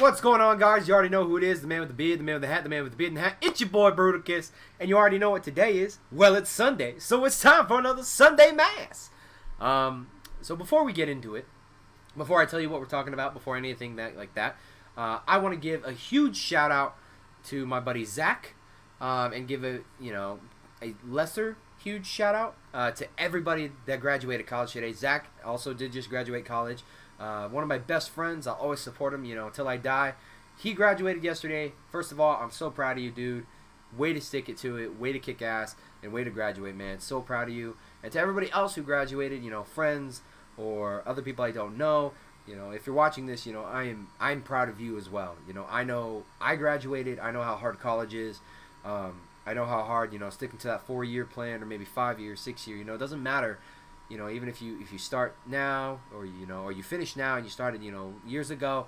What's going on, guys? You already know who it is. The man with the beard, the man with the hat, the man with the beard and the hat. It's your boy, Bruticus. And you already know what today is. Well, it's Sunday. So it's time for another Sunday Mass. So before we get into it, before I tell you what we're talking about, before anything like that, I want to give a huge shout out to my buddy Zach, and give a lesser huge shout out to everybody that graduated college today. Zach also did just graduate college. One of my best friends. I'll always support him, until I die. He graduated yesterday. First of all, I'm so proud of you, dude. Way to stick it to it. Way to kick ass. And way to graduate, man. So proud of you. And to everybody else who graduated, friends or other people I don't know, if you're watching this, I'm proud of you as well. I know I graduated. I know how hard college is. I know how hard, sticking to that 4-year plan or maybe 5 years, 6 year. It doesn't matter. Even if you start now or you finish now and you started years ago,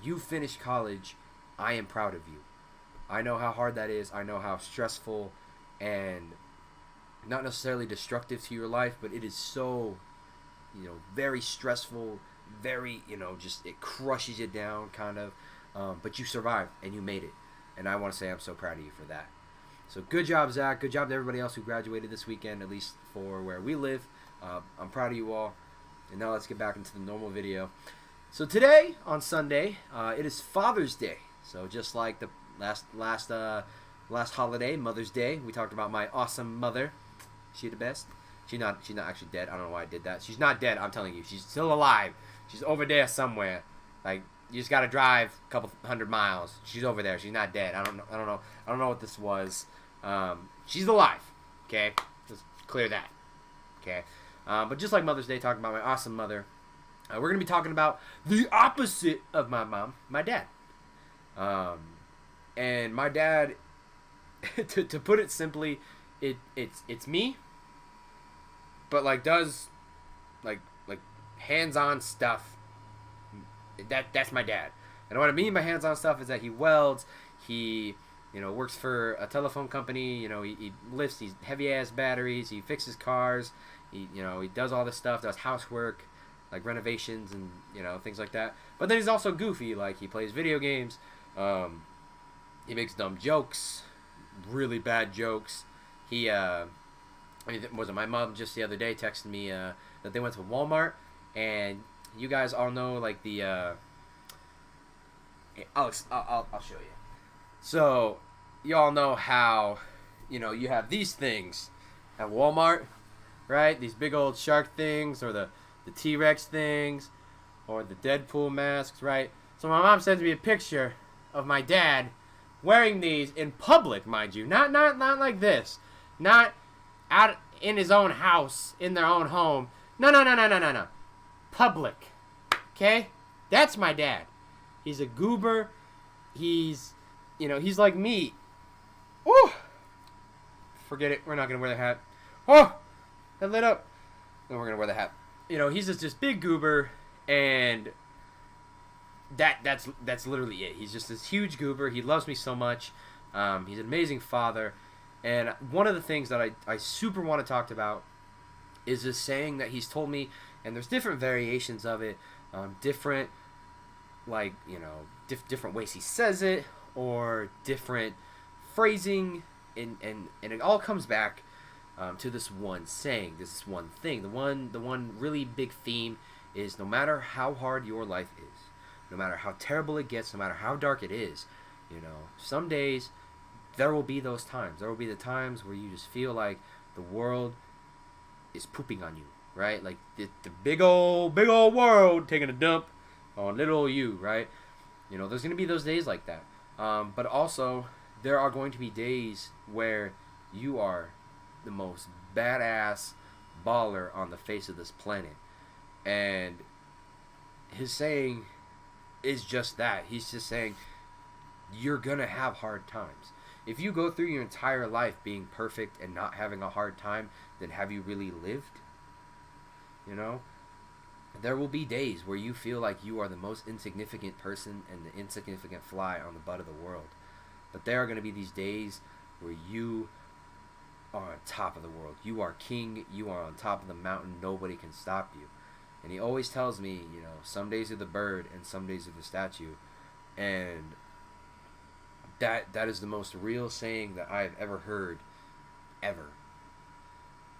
you finished college, I am proud of you. I know how hard that is. I know how stressful and not necessarily destructive to your life, but it is so very stressful, very just it crushes you down kind of, but you survived and you made it, and I want to say I'm so proud of you for that. So good job, Zach. Good job to everybody else who graduated this weekend, at least for where we live. I'm proud of you all. And now let's get back into the normal video. So today, on Sunday, it is Father's Day. So just like the last holiday, Mother's Day, we talked about my awesome mother. She the best. She's not actually dead. I don't know why I did that. She's not dead, I'm telling you. She's still alive. She's over there somewhere. Like, you just gotta drive a couple 100 miles. She's over there. She's not dead. I don't know what this was. She's alive. Okay? Just clear that. Okay? But just like Mother's Day, talking about my awesome mother, we're going to be talking about the opposite of my mom, my dad. And my dad, to put it simply, it's me, but does hands-on stuff. That's my dad. And what I mean by hands-on stuff is that he welds, he works for a telephone company, he lifts these heavy-ass batteries, he fixes cars. He does all this stuff, does housework, like renovations and, things like that. But then he's also goofy, like he plays video games, he makes dumb jokes, really bad jokes. My mom just the other day texted me that they went to Walmart, and you guys all know, I'll show you. So, you all know how, you have these things at Walmart, right? These big old shark things, or the T-Rex things, or the Deadpool masks, right? So my mom sends me a picture of my dad wearing these in public, mind you. Not like this. Not out in his own house, in their own home. No. Public. Okay? That's my dad. He's a goober. He's like me. Woo! Forget it. We're not going to wear the hat. Oh! That lit up. Then we're going to wear the hat. He's just this big goober, and that's literally it. He's just this huge goober. He loves me so much. He's an amazing father. And one of the things that I super want to talk about is this saying that he's told me, and there's different variations of it, different ways he says it, or different phrasing, and it all comes back to this one saying, this one thing. The one really big theme is, no matter how hard your life is, no matter how terrible it gets, no matter how dark it is, some days there will be those times. There will be the times where you just feel like the world is pooping on you, right? Like the big old world taking a dump on little old you, right? There's going to be those days like that. But also, there are going to be days where you are the most badass baller on the face of this planet. And his saying is just that. He's just saying, you're going to have hard times. If you go through your entire life being perfect and not having a hard time, then have you really lived? There will be days where you feel like you are the most insignificant person and the insignificant fly on the butt of the world. But there are going to be these days where you are on top of the world. You are king. You are on top of the mountain. Nobody can stop you. And he always tells me, some days are the bird and some days are the statue. And that is the most real saying that I've ever heard, ever.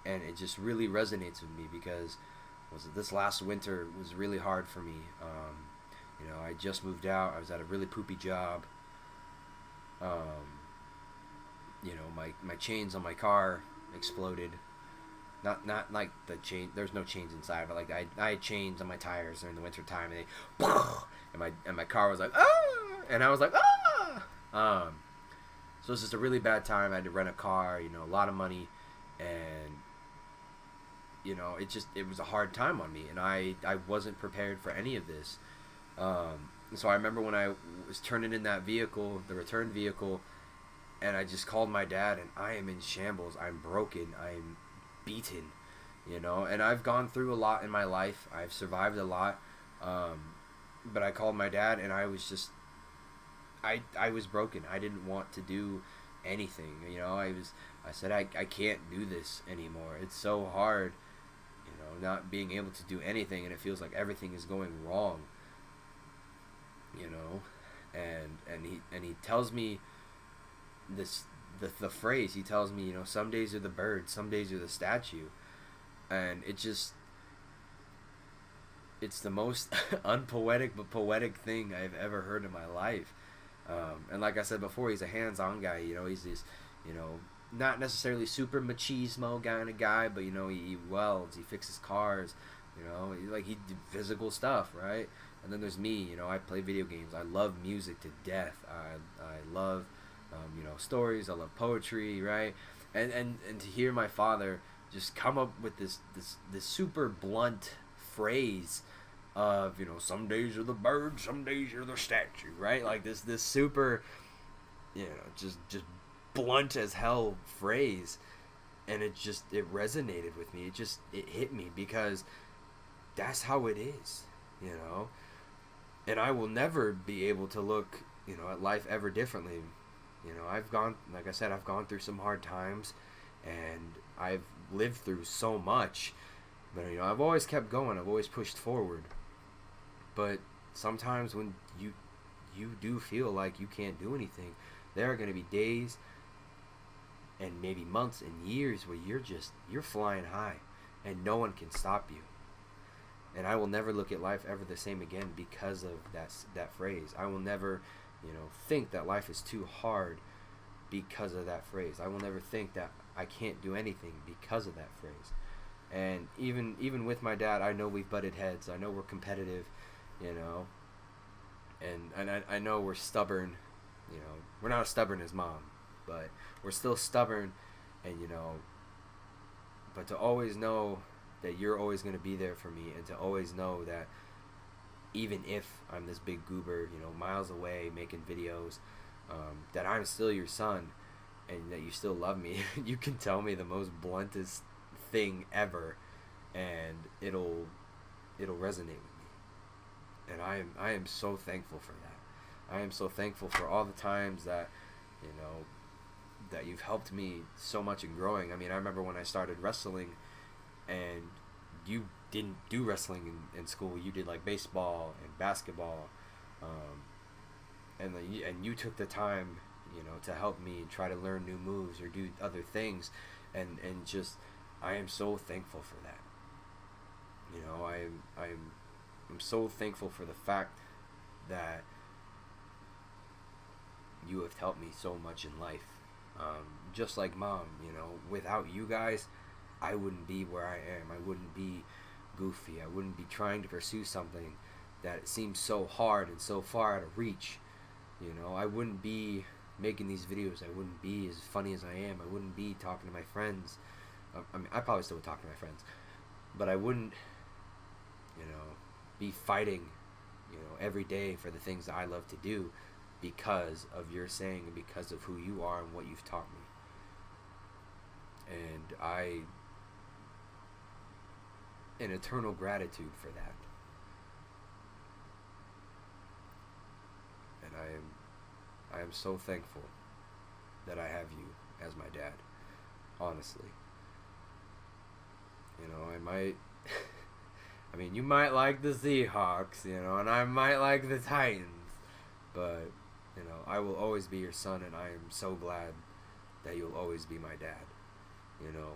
And it just really resonates with me because this last winter was really hard for me. I just moved out. I was at a really poopy job. My chains on my car exploded. Not like the chain. There's no chains inside, but like I had chains on my tires during the winter time, and they, and my car was like and I was like so it's just a really bad time. I had to rent a car, a lot of money, and it was a hard time on me, and I wasn't prepared for any of this. So I remember when I was turning in that vehicle, the return vehicle, and I just called my dad, and I am in shambles. I'm broken. I'm beaten, and I've gone through a lot in my life. I've survived a lot. But I called my dad, and I was just, I was broken. I didn't want to do anything. I said, I can't do this anymore. It's so hard, not being able to do anything, and it feels like everything is going wrong. And he tells me the phrase. He tells me, some days are the bird, some days are the statue, and it's the most unpoetic but poetic thing I've ever heard in my life. And like I said before, he's a hands-on guy. He's this, not necessarily super machismo kind of guy, but he welds, he fixes cars, he did physical stuff, right? And then there's me. I play video games. I love music to death. I love stories. I love poetry, right? And to hear my father just come up with this super blunt phrase of some days are the bird, some days you're the statue, right? Like this super just blunt as hell phrase, and it resonated with me. It hit me because that's how it is, and I will never be able to look at life ever differently. I've gone through some hard times, and I've lived through so much, but I've always kept going. I've always pushed forward. But sometimes when you do feel like you can't do anything, there are going to be days and maybe months and years where you're flying high and no one can stop you. And I will never look at life ever the same again because of that phrase. I will never think that life is too hard because of that phrase. I will never think that I can't do anything because of that phrase. And even with my dad, I know we've butted heads. I know we're competitive, and I know we're stubborn. We're not as stubborn as mom, but we're still stubborn. And but to always know that you're always going to be there for me, and to always know that even if I'm this big goober, miles away making videos, that I'm still your son, and that you still love me. You can tell me the most bluntest thing ever, and it'll resonate with me. And I am so thankful for that. I am so thankful for all the times that that you've helped me so much in growing. I mean, I remember when I started wrestling, and you didn't do wrestling in school. You did like baseball and basketball, and you took the time, to help me try to learn new moves or do other things, and just I am so thankful for that. I'm so thankful for the fact that you have helped me so much in life. Just like mom, without you guys, I wouldn't be where I am. I wouldn't be goofy. I wouldn't be trying to pursue something that seems so hard and so far out of reach. I wouldn't be making these videos. I wouldn't be as funny as I am. I wouldn't be talking to my friends. I mean, I probably still would talk to my friends, but I wouldn't, be fighting, every day for the things that I love to do because of your saying and because of who you are and what you've taught me. And an eternal gratitude for that. And I am so thankful that I have you as my dad, honestly. I might I mean, you might like the Seahawks, and I might like the Titans, But, you know, I will always be your son, and I am so glad that you'll always be my dad. You know,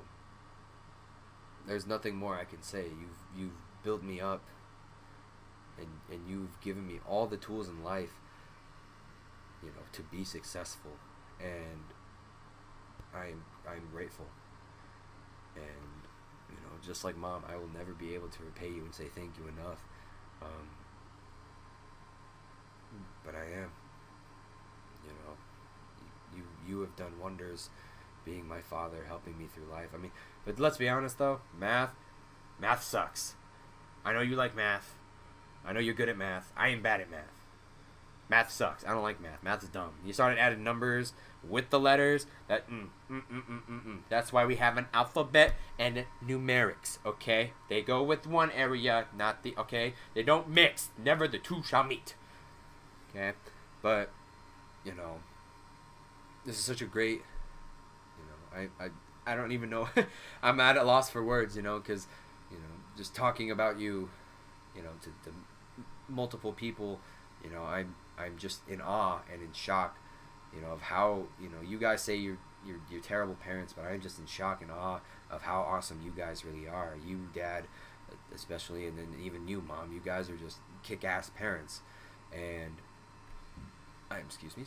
there's nothing more I can say. You've built me up, and you've given me all the tools in life, you know, to be successful, and I'm grateful. And, you know, just like Mom, I will never be able to repay you and say thank you enough. But I am. You know, you have done wonders, being my father, helping me through life. I mean, but let's be honest though, math sucks. I know you like math. I know you're good at math. I am bad at math. Math sucks. I don't like math. Math is dumb. You started adding numbers with the letters. That's why we have an alphabet and numerics, okay? They go with one area, not the, okay? They don't mix. Never the two shall meet. Okay? But, you know, this is such a great, you know, I don't even know. I'm at a loss for words, you know, because, you know, just talking about you, you know, to multiple people, you know, I'm just in awe and in shock, you know, of how, you know, you guys say you're terrible parents, but I'm just in shock and awe of how awesome you guys really are. You, Dad, especially, and then even you, Mom, you guys are just kick-ass parents. And excuse me.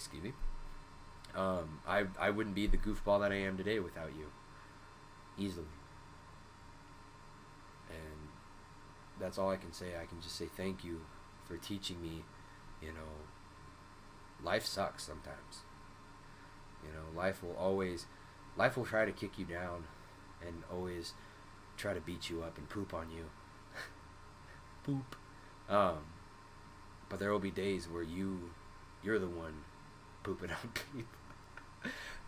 I wouldn't be the goofball that I am today without you. Easily. And that's all I can say. I can just say thank you for teaching me, you know, life sucks sometimes. You know, life will try to kick you down and always try to beat you up and poop on you. Poop. But there will be days where you're the one pooping on people.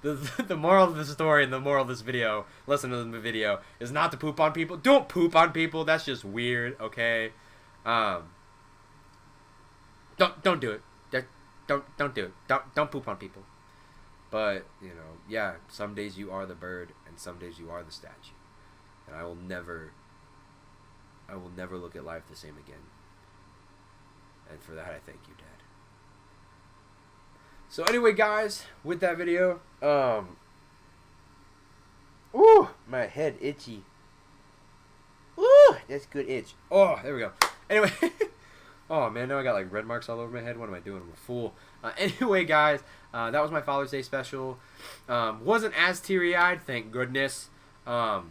The moral of the story and the moral of this video, listen to the video, is not to poop on people. Don't poop on people. That's just weird, okay? Don't do it. Don't do it. Don't poop on people. But, you know, yeah, some days you are the bird and some days you are the statue. And I will never look at life the same again. And for that I thank you, Dad. So anyway, guys, with that video, ooh, my head itchy. Ooh, that's good itch. Oh, there we go. Anyway, oh man, now I got like red marks all over my head. What am I doing? I'm a fool. Anyway, guys, that was my Father's Day special. Wasn't as teary-eyed, thank goodness. But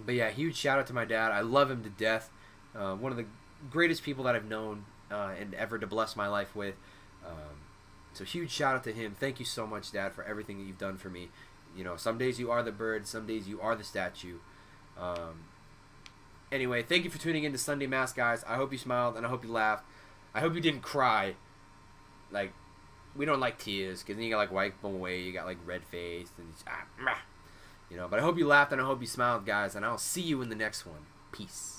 yeah, huge shout out to my dad. I love him to death. One of the greatest people that I've known and ever to bless my life with. So huge shout out to him. Thank you so much, Dad, for everything that you've done for me. You know, some days you are the bird, some days you are the statue. Anyway, thank you for tuning in to Sunday Mass, guys. I hope you smiled and I hope you laughed. I hope you didn't cry. Like, we don't like tears because then you got like wipe them away. You got like red face and you know. But I hope you laughed and I hope you smiled, guys. And I'll see you in the next one. Peace.